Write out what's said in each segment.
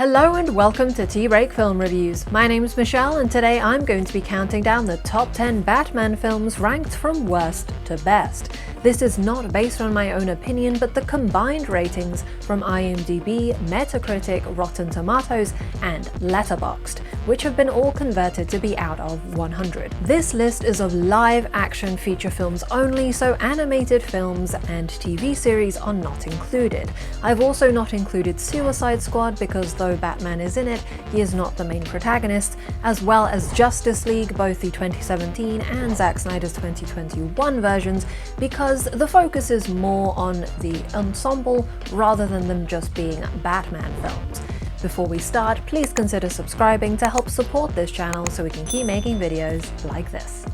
Hello and welcome to Tea Break Film Reviews. My name is Michelle and today I'm going to be counting down the top 10 Batman films ranked from worst to best. This is not based on my own opinion, but the combined ratings from IMDb, Metacritic, Rotten Tomatoes, and Letterboxd, which have been all converted to be out of 100. This list is of live action feature films only, so animated films and TV series are not included. I've also not included Suicide Squad because though Batman is in it, he is not the main protagonist, as well as Justice League, both the 2017 and Zack Snyder's 2021 versions, because the focus is more on the ensemble rather than them just being Batman films. Before we start, please consider subscribing to help support this channel so we can keep making videos like this.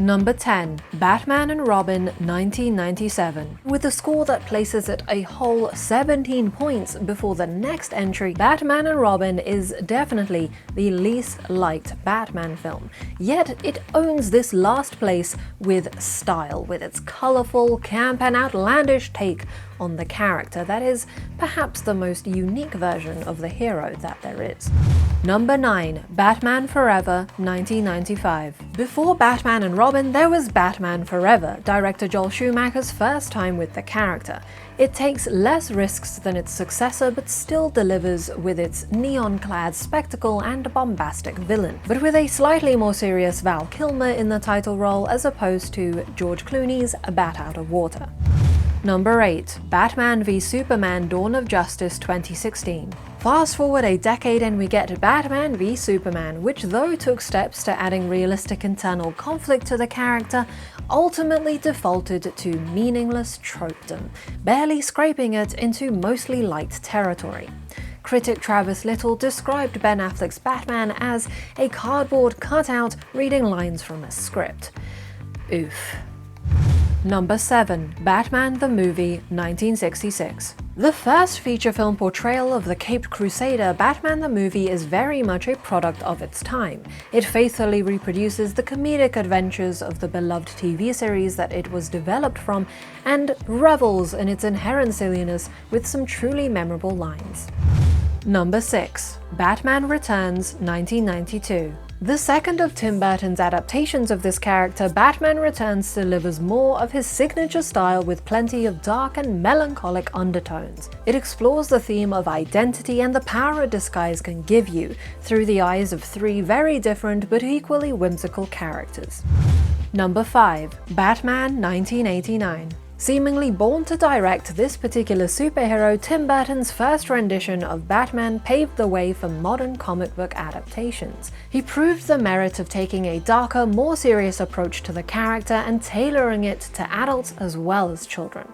Number 10. Batman and Robin 1997. With a score that places it a whole 17 points before the next entry, Batman and Robin is definitely the least liked Batman film. Yet it owns this last place with style, with its colourful, camp and outlandish take on the character that is perhaps the most unique version of the hero that there is. Number 9. Batman Forever 1995. Before Batman and Robin, there was Batman Forever, director Joel Schumacher's first time with the character. It takes less risks than its successor but still delivers with its neon-clad spectacle and bombastic villain, but with a slightly more serious Val Kilmer in the title role as opposed to George Clooney's Bat Out of Water. Number 8. Batman v Superman Dawn of Justice 2016. Fast forward a decade and we get Batman v Superman, which though took steps to adding realistic internal conflict to the character, ultimately defaulted to meaningless tropedom, barely scraping it into mostly light territory. Critic Travis Little described Ben Affleck's Batman as a cardboard cutout reading lines from a script. Oof. Number 7. Batman the Movie 1966. The first feature film portrayal of the Caped Crusader, Batman the Movie is very much a product of its time. It faithfully reproduces the comedic adventures of the beloved TV series that it was developed from and revels in its inherent silliness with some truly memorable lines. Number 6. Batman Returns 1992. The second of Tim Burton's adaptations of this character, Batman Returns delivers more of his signature style with plenty of dark and melancholic undertones. It explores the theme of identity and the power a disguise can give you through the eyes of three very different but equally whimsical characters. Number 5. Batman 1989. Seemingly born to direct this particular superhero, Tim Burton's first rendition of Batman paved the way for modern comic book adaptations. He proved the merit of taking a darker, more serious approach to the character and tailoring it to adults as well as children.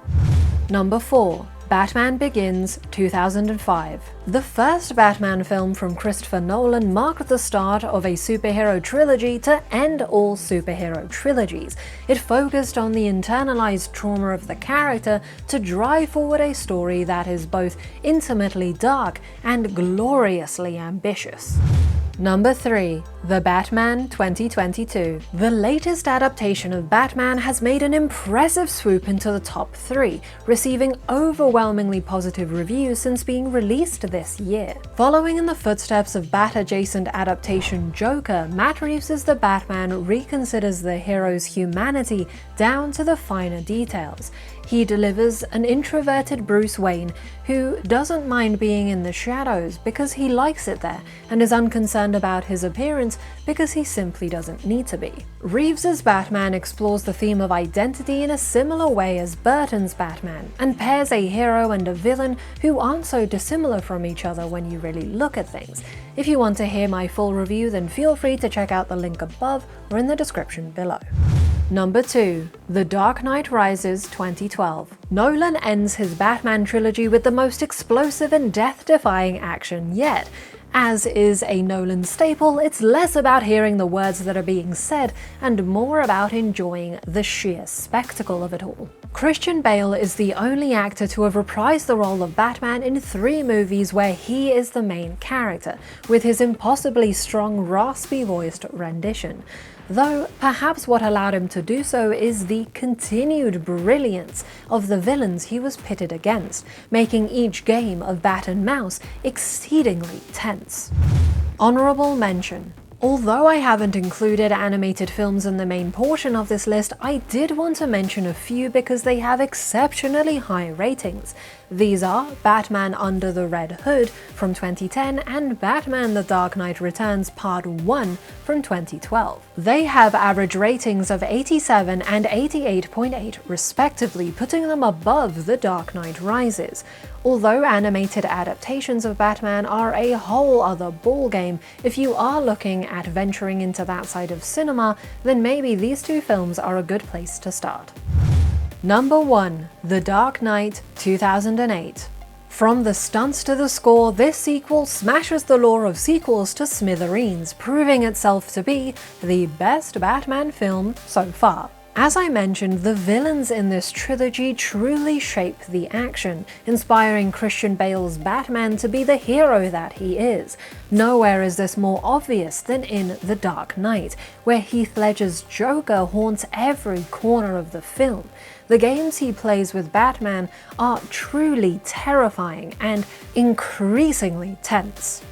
Number 4. Batman Begins 2005. The first Batman film from Christopher Nolan marked the start of a superhero trilogy to end all superhero trilogies. It focused on the internalized trauma of the character to drive forward a story that is both intimately dark and gloriously ambitious. Number 3. The Batman 2022. The latest adaptation of Batman has made an impressive swoop into the top 3, receiving overwhelmingly positive reviews since being released this year. Following in the footsteps of Bat-adjacent adaptation Joker, Matt Reeves' The Batman reconsiders the hero's humanity down to the finer details. He delivers an introverted Bruce Wayne who doesn't mind being in the shadows because he likes it there and is unconcerned about his appearance because he simply doesn't need to be. Reeves' Batman explores the theme of identity in a similar way as Burton's Batman and pairs a hero and a villain who aren't so dissimilar from each other when you really look at things. If you want to hear my full review, then feel free to check out the link above or in the description below. Number 2. The Dark Knight Rises 2012. Nolan ends his Batman trilogy with the most explosive and death-defying action yet. As is a Nolan staple, it's less about hearing the words that are being said and more about enjoying the sheer spectacle of it all. Christian Bale is the only actor to have reprised the role of Batman in 3 movies where he is the main character, with his impossibly strong, raspy-voiced rendition. though perhaps what allowed him to do so is the continued brilliance of the villains he was pitted against, making each game of bat and mouse exceedingly tense. Honorable mention. Although I haven't included animated films in the main portion of this list, I did want to mention a few because they have exceptionally high ratings. These are Batman Under the Red Hood from 2010 and Batman The Dark Knight Returns Part 1 from 2012. They have average ratings of 87 and 88.8 respectively, putting them above The Dark Knight Rises. Although animated adaptations of Batman are a whole other ballgame, if you are looking at venturing into that side of cinema, then maybe these two films are a good place to start. Number 1. The Dark Knight 2008. From the stunts to the score, this sequel smashes the lore of sequels to smithereens, proving itself to be the best Batman film so far. As I mentioned, the villains in this trilogy truly shape the action, inspiring Christian Bale's Batman to be the hero that he is. Nowhere is this more obvious than in The Dark Knight, where Heath Ledger's Joker haunts every corner of the film. The games he plays with Batman are truly terrifying and increasingly tense.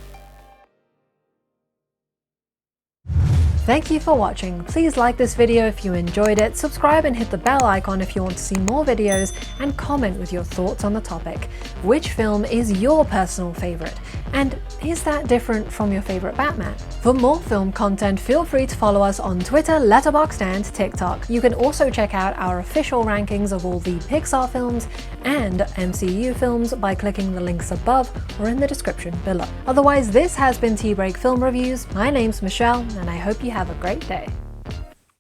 Thank you for watching. Please like this video if you enjoyed it, subscribe and hit the bell icon if you want to see more videos, and comment with your thoughts on the topic. Which film is your personal favorite? And is that different from your favorite Batman? For more film content, feel free to follow us on Twitter, Letterboxd, and TikTok. You can also check out our official rankings of all the Pixar films and MCU films by clicking the links above or in the description below. Otherwise, this has been Tea Break Film Reviews. My name's Michelle, and I hope you have a great day.